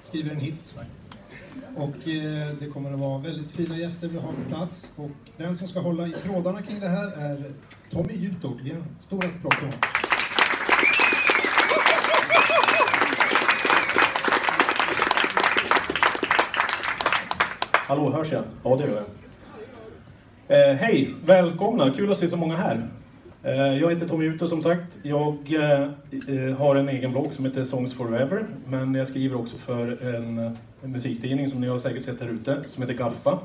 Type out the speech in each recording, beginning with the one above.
skriver en hit. Och det kommer att vara väldigt fina gäster vi har på plats. Och den som ska hålla i trådarna kring det här är Tommy Juto. Ge en stor applåd till honom. Hallå, hörs jag? Ja, det gör jag. Hej, välkomna. Kul att se så många här. Jag heter Tommy Juto som sagt. Jag har en egen blogg som heter Songs Forever. Men jag skriver också för en musiktidning som ni har säkert sett här ute, som heter Gaffa.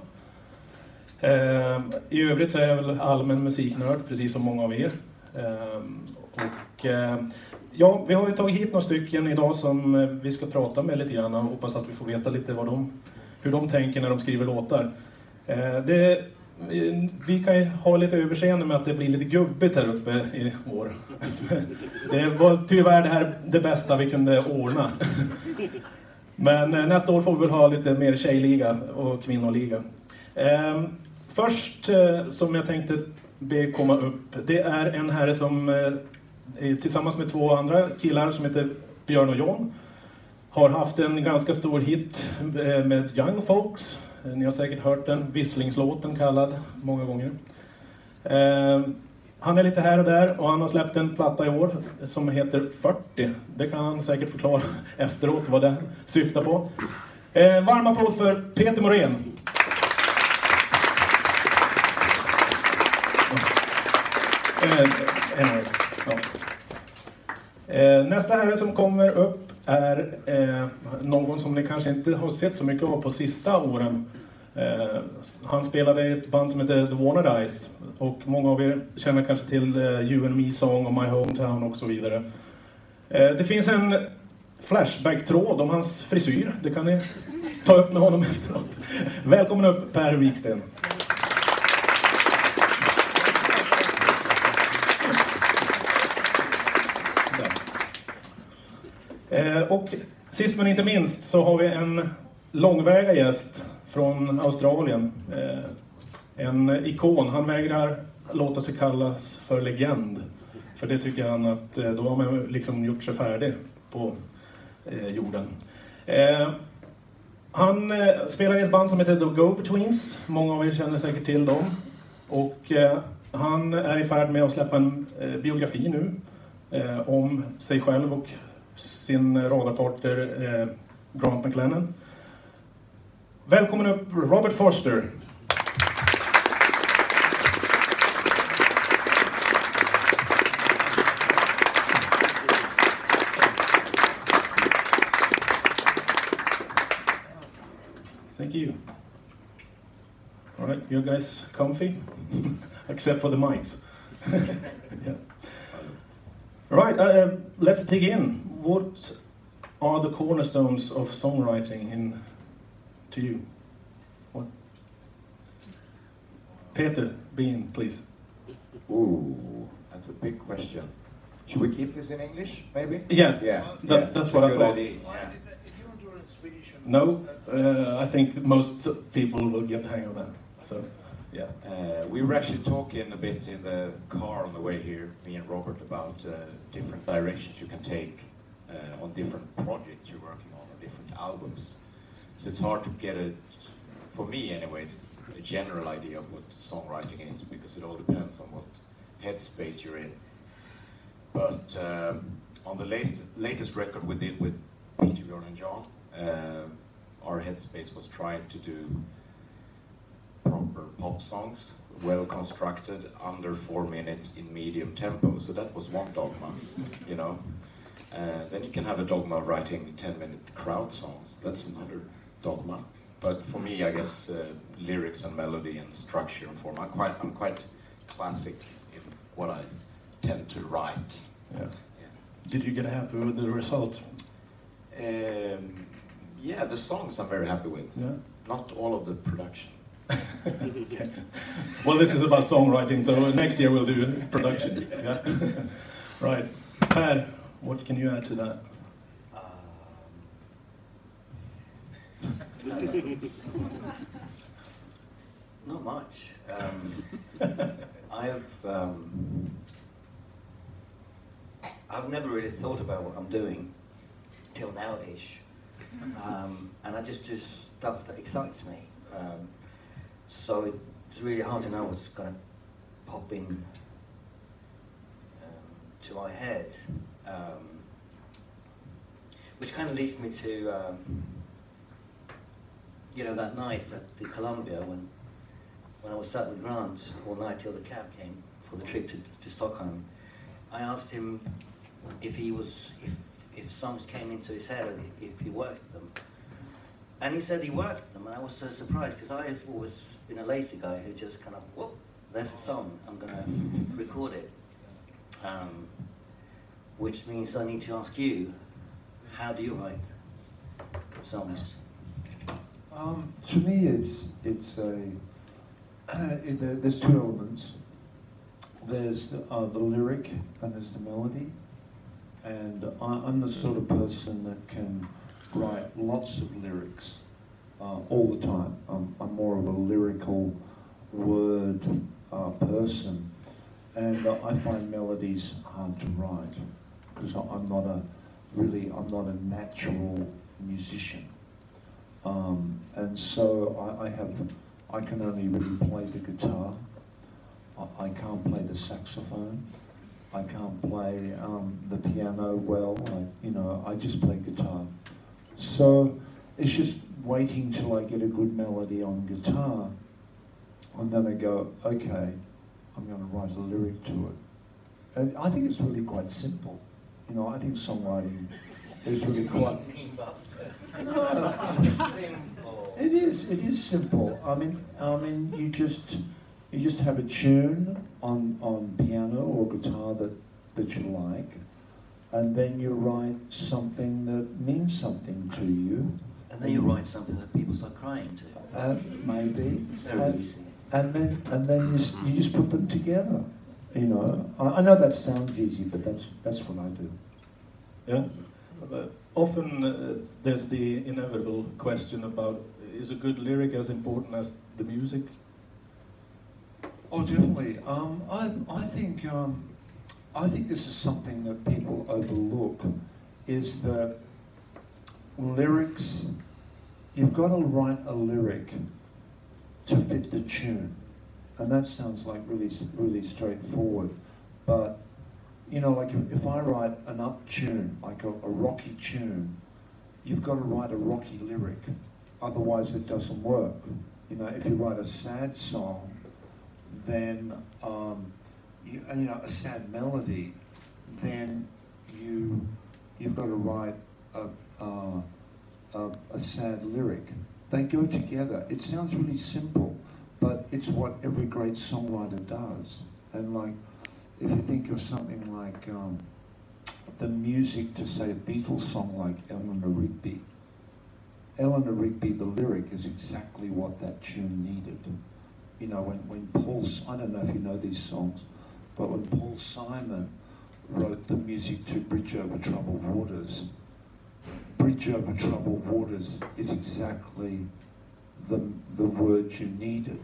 I övrigt så är jag väl allmän musiknörd, precis som många av er. Ja, vi har ju tagit hit några stycken idag som vi ska prata med lite grann. Och hoppas att vi får veta lite hur de tänker när de skriver låtar. Vi kan ju ha lite överseende med att det blir lite gubbigt här uppe i år. Det var tyvärr det bästa vi kunde ordna. Men nästa år får vi väl ha lite mer tjejliga och kvinnoliga. Först som jag tänkte be komma upp, det är en herre som tillsammans med två andra killar som heter Björn och John har haft en ganska stor hit med Young Folks. Ni har säkert hört den, visslingslåten kallad många gånger. Han är lite här och där och han har släppt en platta i år som heter 40. Det kan han säkert förklara efteråt vad det syftar på. Varm applåd för Peter Morén. Nästa herre som kommer upp är någon som ni kanske inte har sett så mycket av på sista åren. Han spelade i ett band som heter The Wanted Eyes. Och många av er känner kanske till You and Me Song och My Hometown och så vidare. Det finns en flashback-tråd om hans frisyr. Det kan ni ta upp med honom efteråt. Välkommen upp Per Wiksten. Och sist men inte minst så har vi en långväga gäst från Australien. En ikon. Han vägrar låta sig kallas för legend. För det tycker han att då har man liksom gjort sig färdig på jorden. Han spelar i ett band som heter The Go-Betweens. Många av er känner säkert till dem. Och han är i färd med att släppa en biografi nu om sig själv och sin radarpartner Grant McLennan. Välkommen upp Robert Forster. Thank you. All right, you guys comfy? Except for the mics. Yeah. All right, let's dig in. What are the cornerstones of songwriting to you? What? Peter, Bean, please. Ooh, that's a big question. Should we keep this in English, maybe? Yeah. That's what I thought. Yeah. If you want to learn Swedish. No, I think most people will get the hang of that. So, yeah. We were actually talking a bit in the car on the way here, me and Robert, about different directions you can take on different projects you're working on different albums. So it's hard to get for me anyways, a general idea of what songwriting is, because it all depends on what headspace you're in. But on the latest record we did with Peter, Björn and John, our headspace was trying to do proper pop songs, well constructed, under 4 minutes in medium tempo. So that was one dogma, you know. Then you can have a dogma of writing 10-minute crowd songs. That's another dogma. But for me, I guess lyrics and melody and structure and form. I'm quite classic in what I tend to write. Yeah. Did you get happy with the result? Yeah, the songs I'm very happy with. Yeah. Not all of the production. Okay. Well, this is about songwriting, so next year we'll do production. Yeah. Right. Per, what can you add to that? Not much. I've never really thought about what I'm doing till now-ish. and I just do stuff that excites me. So it's really hard to know what's going to pop in to my head, which kind of leads me to you know, that night at the Columbia when I was sat with Grant all night till the cab came for the trip to Stockholm. I asked him if songs came into his head, or if he worked them. And he said he worked them, and I was so surprised, because I've always been a lazy guy who just kind of, whoop, there's a song, I'm going to record it. Which means I need to ask you, how do you write songs? To me, there's two elements. There's the lyric and there's the melody. And I'm the sort of person that can write lots of lyrics all the time. I'm more of a lyrical word person, and I find melodies hard to write because I'm not a natural musician. And so I can only really play the guitar. I can't play the saxophone. I can't play the piano well. I just play guitar. So it's just waiting till I get a good melody on guitar, and then I go, okay, I'm going to write a lyric to it. And I think it's really quite simple. I think songwriting is really quite... No, it is simple. I mean, you just have a tune on piano or guitar that you like, and then you write something that means something to you. And then you write something that people start crying to. Maybe. Very easy. And then you just put them together. I know that sounds easy, but that's what I do. Yeah. Often there's the inevitable question about, is a good lyric as important as the music? Oh, definitely. I think this is something that people overlook, is that lyrics, you've got to write a lyric to fit the tune. And that sounds like really straightforward. But, like if I write an up tune, like a rocky tune, you've got to write a rocky lyric. Otherwise it doesn't work. If you write a sad song, then, a sad melody, then you've got to write a sad lyric. They go together. It sounds really simple, but it's what every great songwriter does. And like, if you think of something like the music to, say, a Beatles song like Eleanor Rigby, the lyric is exactly what that tune needed. When Paul, I don't know if you know these songs, but when Paul Simon wrote the music to Bridge Over Troubled Waters, Bridge Over Troubled Waters is exactly the words you needed.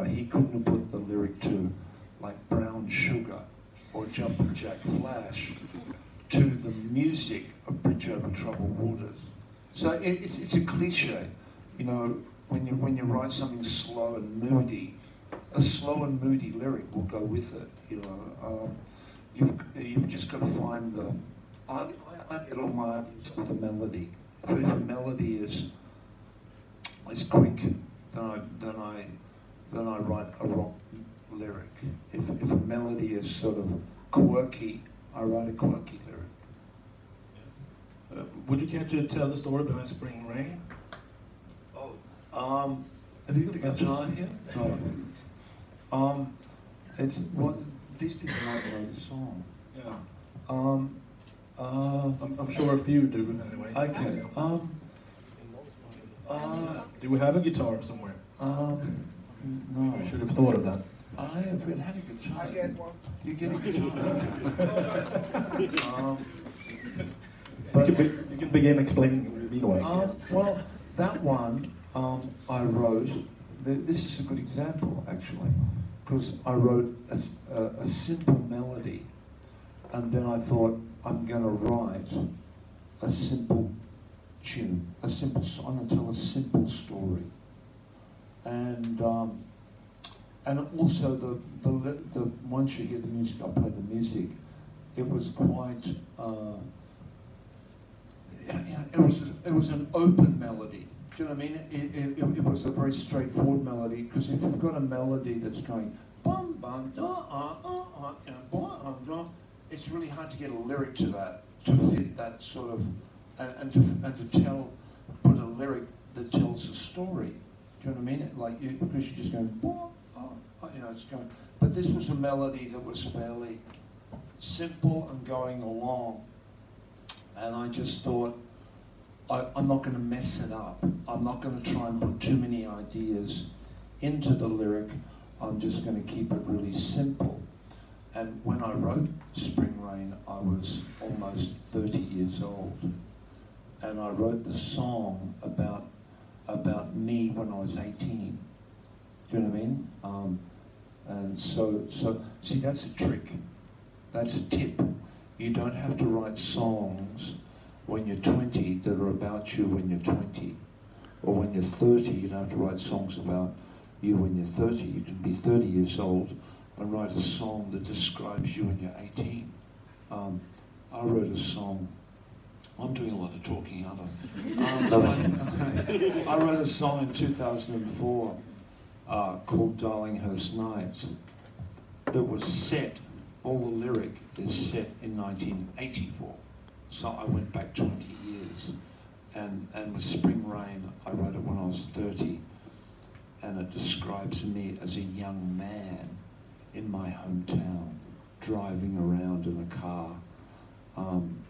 He couldn't have put the lyric to like Brown Sugar or Jumpin' Jack Flash to the music of Bridge Over Troubled Waters. So it's a cliche, when you write something slow and moody, a slow and moody lyric will go with it. You've just got to find the. I get all my ideas with the melody. If a melody is quick, then I write a rock lyric. If a melody is sort of quirky, I write a quirky lyric. Would you care to tell the story behind Spring Rain? Oh, have you got the guitar here? No. It's what these people might know the song. Yeah. I'm sure a few do anyway. Okay. Do we have a guitar somewhere? No. We should have thought of that. I have had a guitar. I get one. You get a guitar. You can begin explaining meanwhile. Well, that one I wrote. This is a good example, actually, because I wrote a simple melody, and then I thought I'm going to write a simple tune, a simple song. I'm going to tell a simple story, and also the once you hear the music, I played the music. It was quite. It was an open melody. Do you know what I mean? It was a very straightforward melody, because if you've got a melody that's going bum bum da you know, bum da, it's really hard to get a lyric to that, to fit that sort of, and to put a lyric that tells a story. Do you know what I mean? Like because you're just going bum, you know, it's going. But this was a melody that was fairly simple and going along, and I just thought, I'm not going to mess it up. I'm not going to try and put too many ideas into the lyric. I'm just going to keep it really simple. And when I wrote Spring Rain, I was almost 30 years old. And I wrote the song about me when I was 18. Do you know what I mean? And so see, that's a trick. That's a tip. You don't have to write songs when you're 20 that are about you when you're 20. Or when you're 30, you don't have to write songs about you when you're 30. You can be 30 years old and write a song that describes you when you're 18. I wrote a song, I'm doing a lot of talking, aren't I? I wrote a song in 2004 called Darlinghurst Nights that was set, all the lyric is set in 1984. So I went back 20 years, and with Spring Rain, I wrote it when I was 30, and it describes me as a young man in my hometown, driving around in a car, and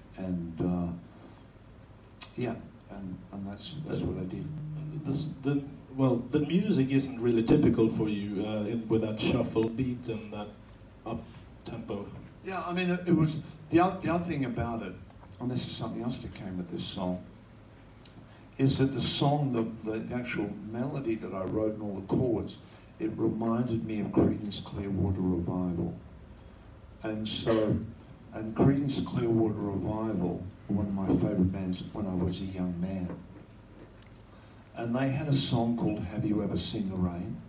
that's what I did. The music isn't really typical for you with that shuffle beat and that up tempo. Yeah, I mean, it was the other thing about it. And this is something else that came with this song, is that the song, the actual melody that I wrote and all the chords, it reminded me of Creedence Clearwater Revival. And Creedence Clearwater Revival were one of my favourite bands when I was a young man. And they had a song called Have You Ever Seen the Rain?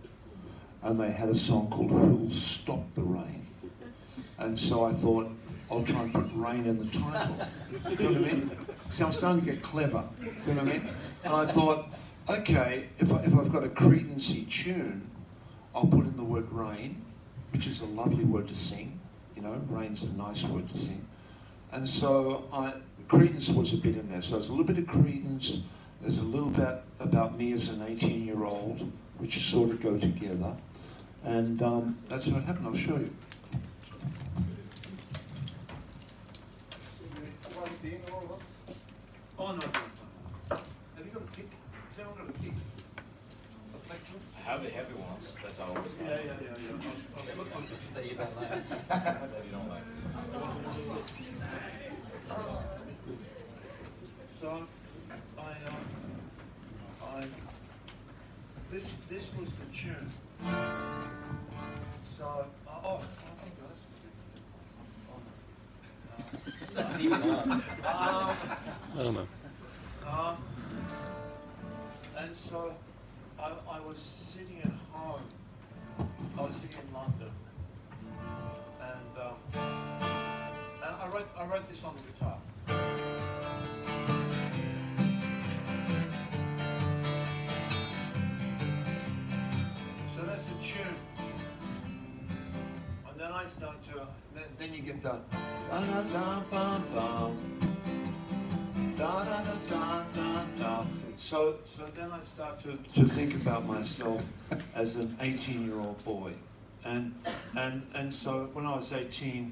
And they had a song called Who'll Stop the Rain? And so I thought, I'll try and put rain in the title. You know what I mean? See, I'm starting to get clever. You know what I mean? And I thought, okay, if I've got a Creedence-y tune, I'll put in the word rain, which is a lovely word to sing. You know, rain's a nice word to sing. And so Creedence was a bit in there. So there's a little bit of Creedence. There's a little bit about me as an 18-year-old, which sort of go together. And that's what happened. I'll show you. Oh, no. Have you got a pick? Has anyone got a pick? I have the heavy ones that I always have. Yeah. That you don't like. That you don't like. So, this was the tune. So, oh, thank God. I don't know. And so I was sitting at home. I was sitting in London, and I wrote this on the guitar. So that's the tune. And then I start to. Then you get the da da da bum bum, da da da da da da. So then I start to think about myself as an 18-year-old boy, and so when I was 18,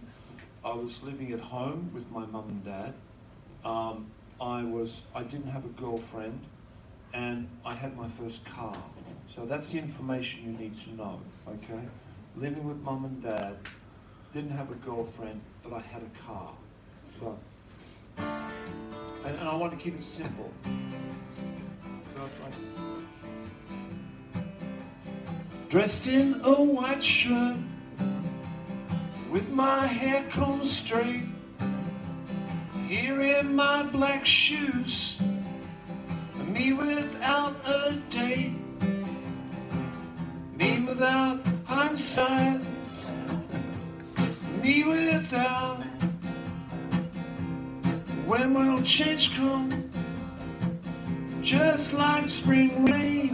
I was living at home with my mum and dad. I didn't have a girlfriend, and I had my first car. So that's the information you need to know. Okay, living with mum and dad. Didn't have a girlfriend, but I had a car. So, and I want to keep it simple. So it's like, dressed in a white shirt, with my hair combed straight, here in my black shoes, Me without a date, me without hindsight, me without when will change come, just like spring rain,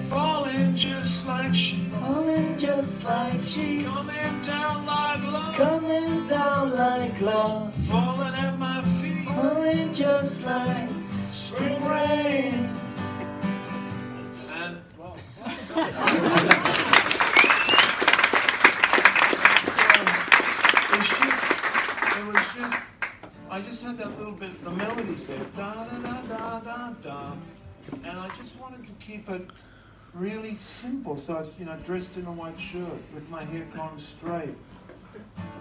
falling just like sheep, Falling just like sheep, coming down like love, coming down like love, falling at my feet, falling just like spring rain. And well, I just had that little bit, the melodies there, da da da da da da, and I just wanted to keep it really simple. So I was, you know, dressed in a white shirt with my hair combed straight.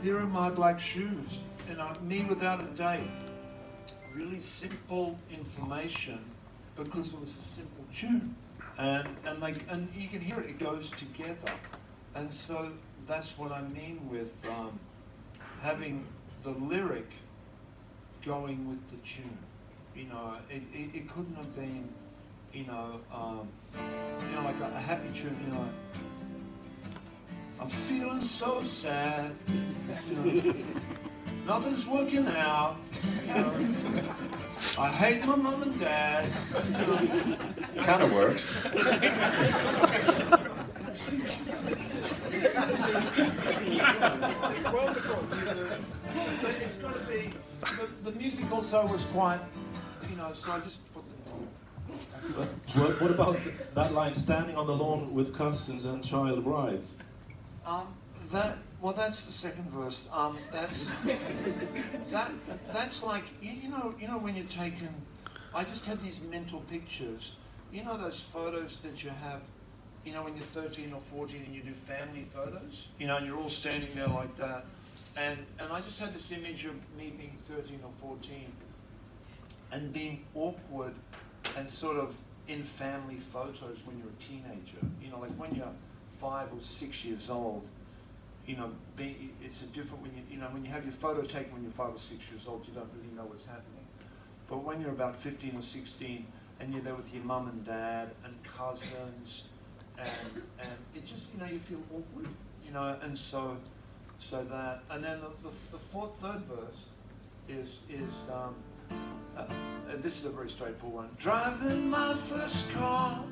Here are my black shoes, you know, me without a date. Really simple information because it was a simple tune, and you can hear it. It goes together, and so that's what I mean with having the lyric going with the tune. You know, it couldn't have been, you know, like a happy tune. You know, I'm feeling so sad. You know, nothing's working out. You know, I hate my mum and dad. You know, Kind of works. but it's got to be. The music also was quite, you know. So I just put What about that line, standing on the lawn with cousins and child brides? That's the second verse. That's like you know when you're taking. I just had these mental pictures. You know those photos that you have. You know when you're 13 or 14 and you do family photos. You know and you're all standing there like that. And I just had this image of me being 13 or 14 and being awkward and sort of in family photos when you're a teenager. You know, like when you're 5 or 6 years old, you know, it's a different when you know when you have your photo taken when you're 5 or 6 years old, you don't really know what's happening. But when you're about 15 or 16 and you're there with your mum and dad and cousins, and it just, you know, you feel awkward, you know, and so that, and then the third verse is this is a very straightforward one. Driving my first car,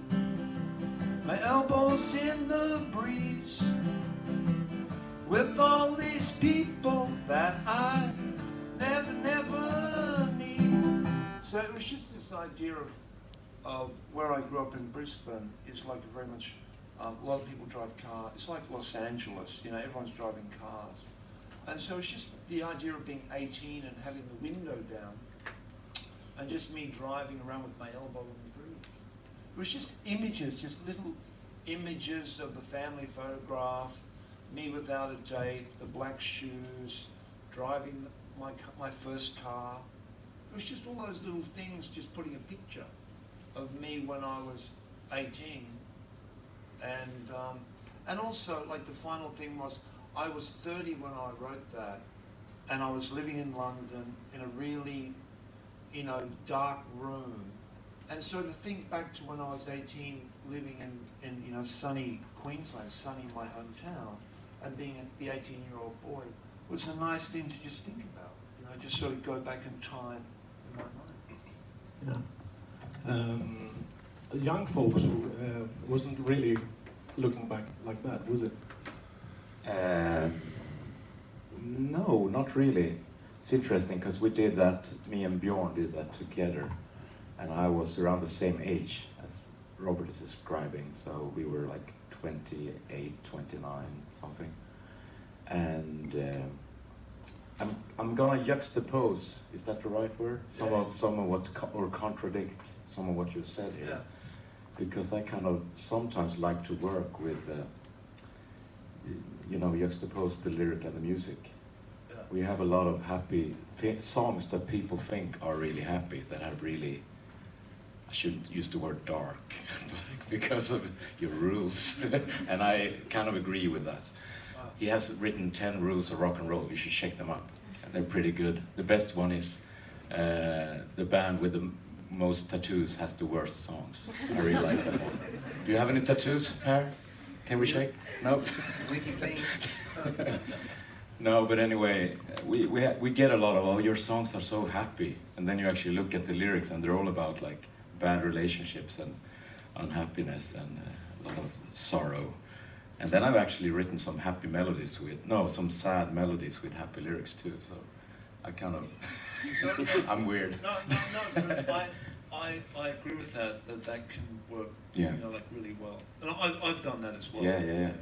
my elbows in the breeze, with all these people that I never meet. So it was just this idea of where I grew up in Brisbane is like very much, a lot of people drive cars. It's like Los Angeles, you know, everyone's driving cars. And so it's just the idea of being 18 and having the window down and just me driving around with my elbow in the breeze. It was just images, just little images of the family photograph, me without a date, the black shoes, driving my first car. It was just all those little things, just putting a picture of me when I was 18. And also, like the final thing was, I was 30 when I wrote that, and I was living in London in a really, you know, dark room. And so to think back to when I was 18, living in you know, sunny Queensland, sunny my hometown, and being the 18-year-old boy was a nice thing to just think about. You know, just sort of go back in time in my mind. Yeah. Young folks wasn't really looking back like that, was it? No, not really. It's interesting because we did that, me and Bjorn did that together, and I was around the same age as Robert is describing, so we were like 28, 29, something. And I'm gonna juxtapose, is that the right word? Some of what, or contradict some of what you said here. Yeah. Because I kind of sometimes like to work with, you know, juxtapose the lyric and the music. Yeah. We have a lot of happy songs that people think are really happy, that have really, I shouldn't use the word dark, because of your rules, and I kind of agree with that. Wow. He has written 10 rules of rock and roll, you should check them up, and they're pretty good. The best one is, the band with the most tattoos has the worst songs. I really like that one. Do you have any tattoos, Per? Can we shake? No? No, but anyway, we get a lot of, oh, your songs are so happy. And then you actually look at the lyrics and they're all about like bad relationships and unhappiness and a lot of sorrow. And then I've actually written some happy melodies some sad melodies with happy lyrics too. So I kind of, I'm weird. No, I agree with that can work, yeah. Like really well. And I've done that as well. Yeah.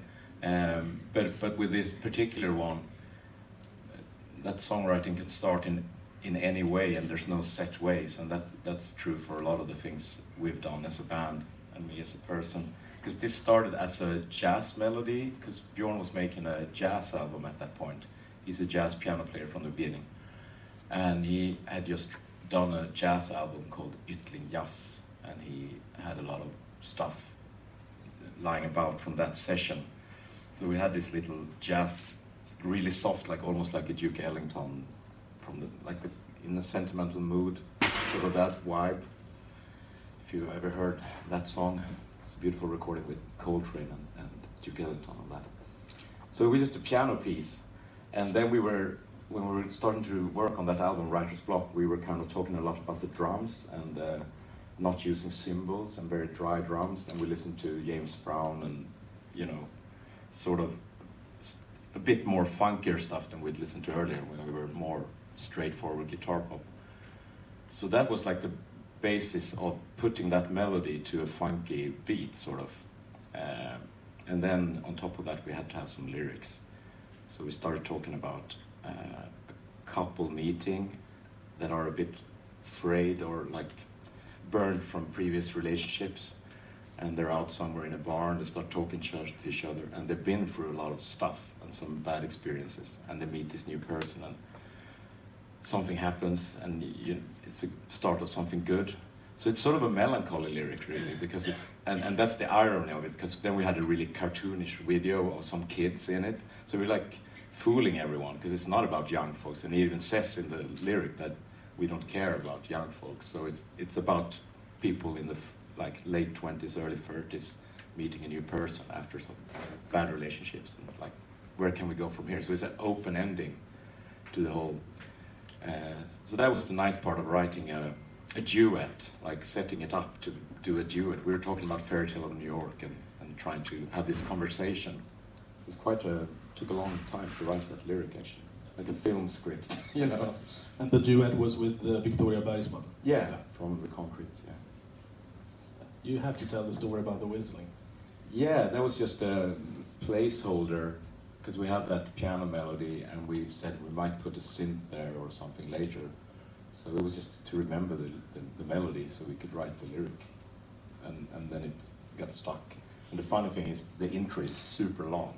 But with this particular one, that songwriting can start in any way, and there's no set ways, and that's true for a lot of the things we've done as a band and me as a person. Because this started as a jazz melody, because Bjorn was making a jazz album at that point. He's a jazz piano player from the beginning, and he had just done a jazz album called Ytling Jazz, and he had a lot of stuff lying about from that session. So we had this little jazz, really soft, like almost like a Duke Ellington, in a sentimental mood, sort of that vibe. If you ever heard that song, it's a beautiful recording with Coltrane and Duke Ellington on that. So it was just a piano piece, and then when we were starting to work on that album, Writer's Block, we were kind of talking a lot about the drums and not using cymbals and very dry drums, and we listened to James Brown and, sort of a bit more funkier stuff than we'd listened to earlier when we were more straightforward guitar pop. So that was like the basis of putting that melody to a funky beat, sort of. And then on top of that, we had to have some lyrics. So we started talking about a couple meeting that are a bit frayed or like burned from previous relationships, and they're out somewhere in a barn, they start talking to each other, and they've been through a lot of stuff and some bad experiences, and they meet this new person, and something happens, and it's a start of something good. So it's sort of a melancholy lyric, really, because it's, and that's the irony of it, because then we had a really cartoonish video of some kids in it, so we're like fooling everyone, because it's not about young folks, and he even says in the lyric that we don't care about young folks, so it's about people in the like late 20s, early 30s, meeting a new person after some bad relationships, and like, where can we go from here? So it's an open ending to the whole. So that was the nice part of writing a duet, like setting it up to do a duet. We were talking about Fairy Tale of New York and trying to have this conversation. It was took a long time to write that lyric, actually, like a film script, And the duet was with Victoria Bergsman? Yeah, from the Concretes, yeah. You have to tell the story about the whistling. Yeah, that was just a placeholder, because we had that piano melody and we said we might put a synth there or something later. So it was just to remember the melody so we could write the lyric. And then it got stuck. And the funny thing is the intro is super long.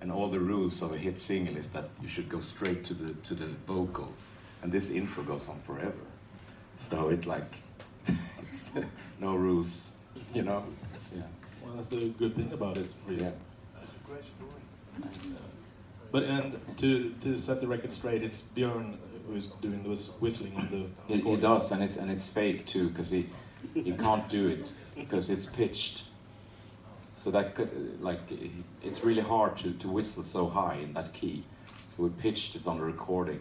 And all the rules of a hit single is that you should go straight to the vocal. And this intro goes on forever. So it no rules, Yeah. Well, that's the good thing about it, really. Yeah. That's a great story. But to set the record straight, it's Björn who is doing the whistling on the He does, and it's fake too, because he can't do it because it's pitched. So that it's really hard to whistle so high in that key. So we pitched it on the recording,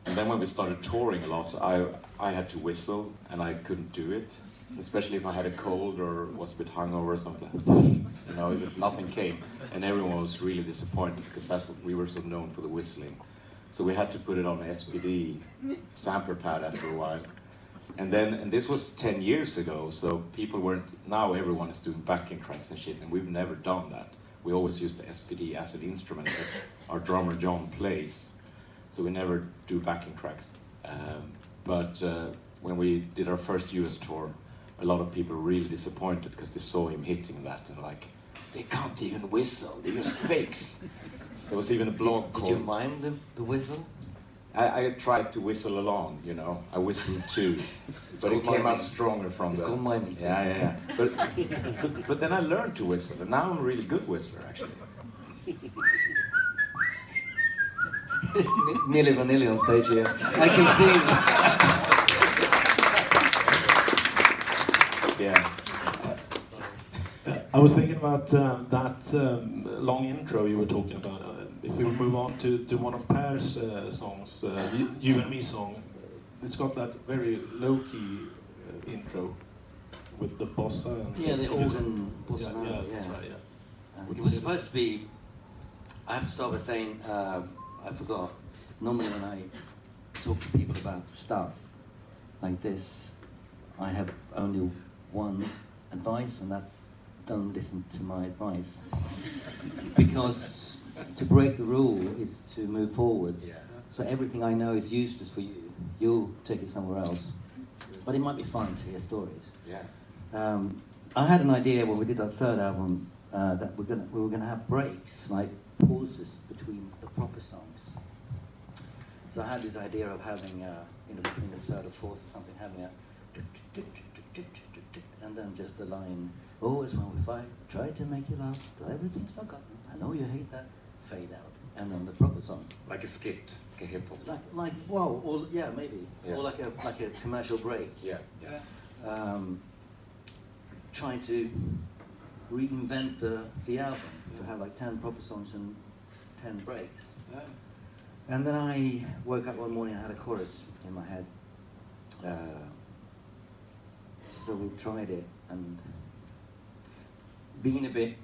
and then when we started touring a lot, I had to whistle and I couldn't do it, especially if I had a cold or was a bit hungover or something. Nothing came, and everyone was really disappointed because that's what we were so known for, the whistling. So we had to put it on an SPD sampler pad after a while. And this was 10 years ago, so people weren't, now everyone is doing backing tracks and shit, and we've never done that. We always use the SPD as an instrument that our drummer John plays, so we never do backing tracks. But when we did our first US tour, a lot of people were really disappointed because they saw him hitting that, and like, they can't even whistle, they're just fakes. There was even a blog called... Did you mime the whistle? I tried to whistle along, I whistled too, but it came out stronger from It's called miming. Yeah. But then I learned to whistle, and now I'm a really good whistler, actually. Milli Vanilli on stage here. I can sing. Yeah. I was thinking about that long intro you were talking about. If we move on to one of Per's songs, You and Me song, it's got that very low-key intro with the bossa. And the organ bossa. Yeah, that's right, yeah. It was supposed to be, I have to start by saying, I forgot, normally when I talk to people about stuff like this, I have only one advice, and that's don't listen to my advice. Because to break the rule is to move forward. Yeah. So everything I know is useless for you. You'll take it somewhere else. But it might be fun to hear stories. Yeah. I had an idea when we did our third album that we were gonna have breaks, like pauses between the proper songs. So I had this idea of having, between the third or fourth or something, having a and then just the line, always when we fight, try to make you laugh, till everything's forgotten. I know you hate that. Fade out, and then the proper song. Like a skit, like a hip hop. Like wow, or yeah, maybe, Yeah. or like a commercial break. Yeah, yeah. Trying to reinvent the album to have like 10 proper songs and 10 breaks. Yeah. And then I woke up one morning and had a chorus in my head. So we tried it, and being a bit,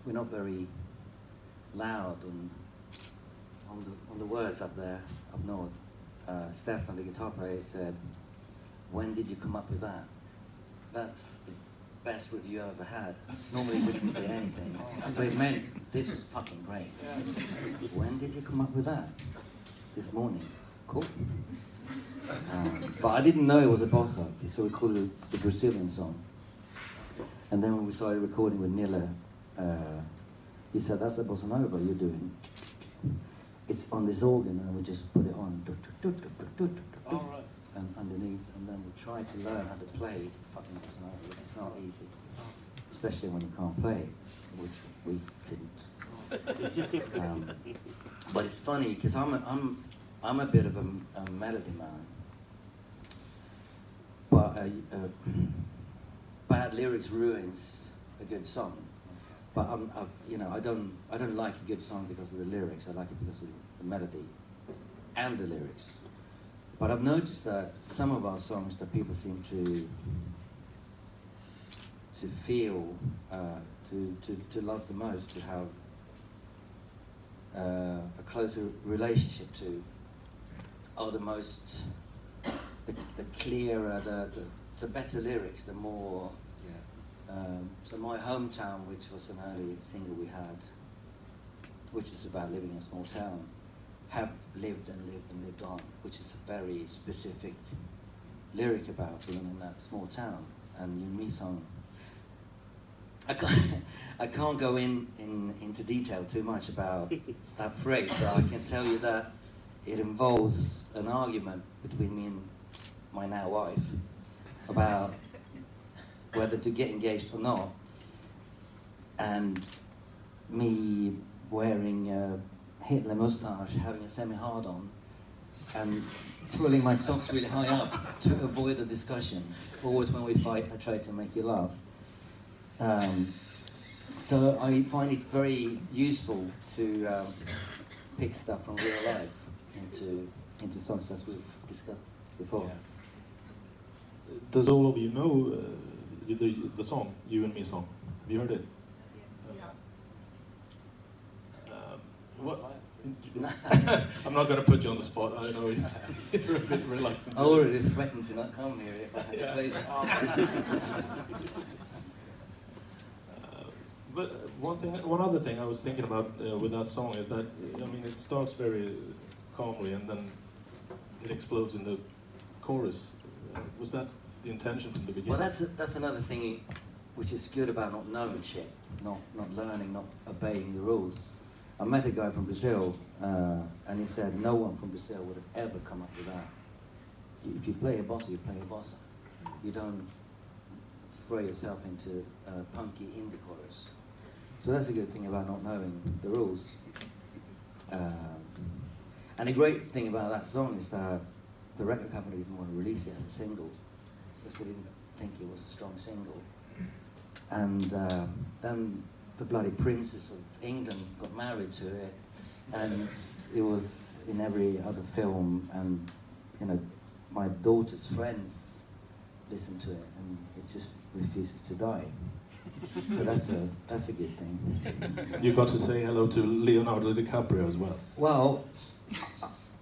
we're not very loud on the words up there, up north. Stefan, the guitar player, said, "When did you come up with that?" That's the best review I ever had. Normally we didn't say anything. So it meant this was fucking great. When did you come up with that? This morning. Cool. But I didn't know it was a bossa, so we called it the Brazilian song. And then when we started recording with Nille, he said, "That's a bossa nova you're doing. It's on this organ," and we just put it on. All right. And underneath, and then we tried to learn how to play fucking bossa nova. It's not easy, especially when you can't play, which we couldn't. But it's funny because I'm a bit of a melody man, but bad lyrics ruins a good song. But I don't like a good song because of the lyrics. I like it because of the melody and the lyrics. But I've noticed that some of our songs that people seem to feel, to love the most, to have a closer relationship to, are the most, the clearer, the better lyrics, the more. So My Hometown, which was an early single we had, which is about living in a small town, have lived and lived and lived on, which is a very specific lyric about being in that small town. And You and Me song, I can't go into detail too much about that phrase, but I can tell you that it involves an argument between me and my now wife about whether to get engaged or not, and me wearing a Hitler moustache, having a semi-hard on, and twirling my socks really high up to avoid the discussion. Always when we fight, I try to make you laugh. So I find it very useful to pick stuff from real life into songs as we've discussed before. Yeah. Does all of you know the song, You and Me song? Have you heard it? What? I'm not going to put you on the spot. I know you're a bit reluctant. I already threatened to not come here if I had to play But one other thing I was thinking about with that song is that, I mean, it starts very calmly and then it explodes in the chorus. Was that the intention from the beginning? Well, that's another thing which is good about not knowing shit, not learning, not obeying the rules. I met a guy from Brazil, and he said no one from Brazil would have ever come up with that. If you play a bossa, you play a bossa. You don't throw yourself into punky indie chorus. So that's a good thing about not knowing the rules. And a great thing about that song is that the record company didn't want to release it as a single because they didn't think it was a strong single. And then the bloody Princess of England got married to it, and it was in every other film, and you know, my daughter's friends listened to it, and it just refuses to die. So that's a good thing. You got to say hello to Leonardo DiCaprio as well. Well,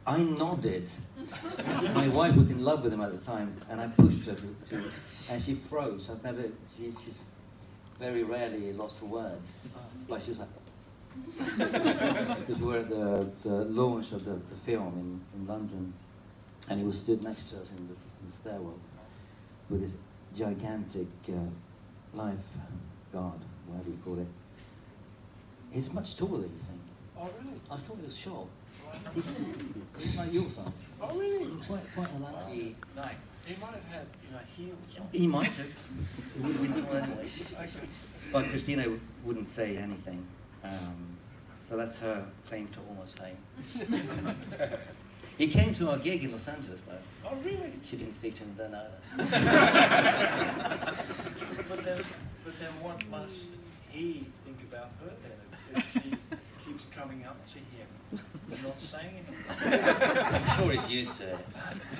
I nodded. My wife was in love with him at the time, and I pushed her to and she froze. She's very rarely lost for words. Like she was like, because we were at the launch of the film in London, and he was stood next to us in the stairwell with his gigantic lifeguard, whatever you call it. He's much taller than you think. Oh, really? I thought he was short. He's like your size. Oh, really? Quite a lanky guy. He might have had, heels. He might have. He would have been tall anyway. Okay. But Christina wouldn't say anything. So that's her claim to almost fame. He came to our gig in Los Angeles, though. Oh, really? She didn't speak to him then either. But then what must he think about her then if she keeps coming up to him and not saying anything? I'm sure he's used to it.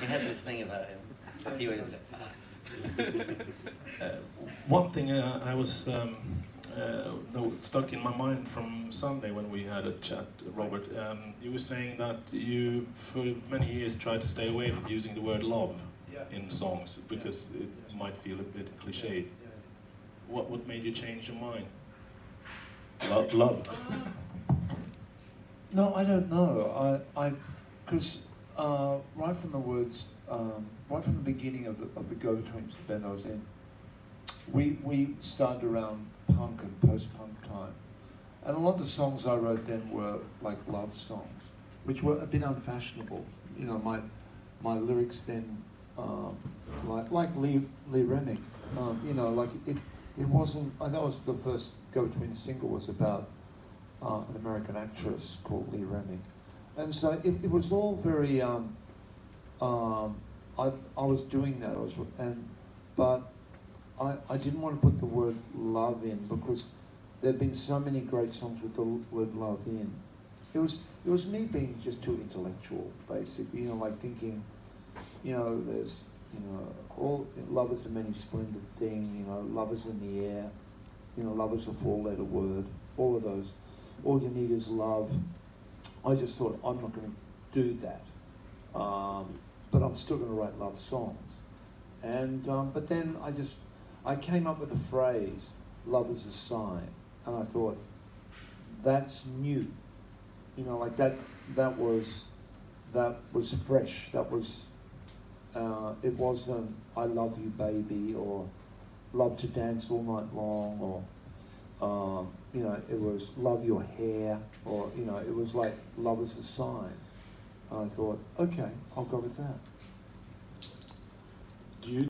He has this thing about him. He always One thing I was stuck in my mind from Sunday when we had a chat, Robert. You were saying that you, for many years, tried to stay away from using the word love in songs because it might feel a bit cliched. What made you change your mind? Love. No, I don't know. Because right from the words, right from the beginning of the go-between band I was in, we started around punk and post-punk time, and a lot of the songs I wrote then were like love songs, which were a bit unfashionable. You know, my lyrics then, like Lee Remick, you know, like it wasn't. I know it was the first go-between single was about an American actress called Lee Remick, and so it was all very. I was doing that. But I didn't want to put the word love in because there have been so many great songs with the word love in. It was me being just too intellectual, basically. You know, like thinking, you know, there's, you know, all love is a many splendid thing. You know, love is in the air. You know, love is a four-letter word. All of those. All you need is love. I just thought I'm not going to do that, but I'm still going to write love songs. And but then I came up with a phrase, "Love is a sign," and I thought that's new. You know, like that was fresh. That was it wasn't "I love you, baby" or "Love to dance all night long" or you know, it was "Love your hair" or, you know, it was like "Love is a sign." And I thought, okay, I'll go with that. Do you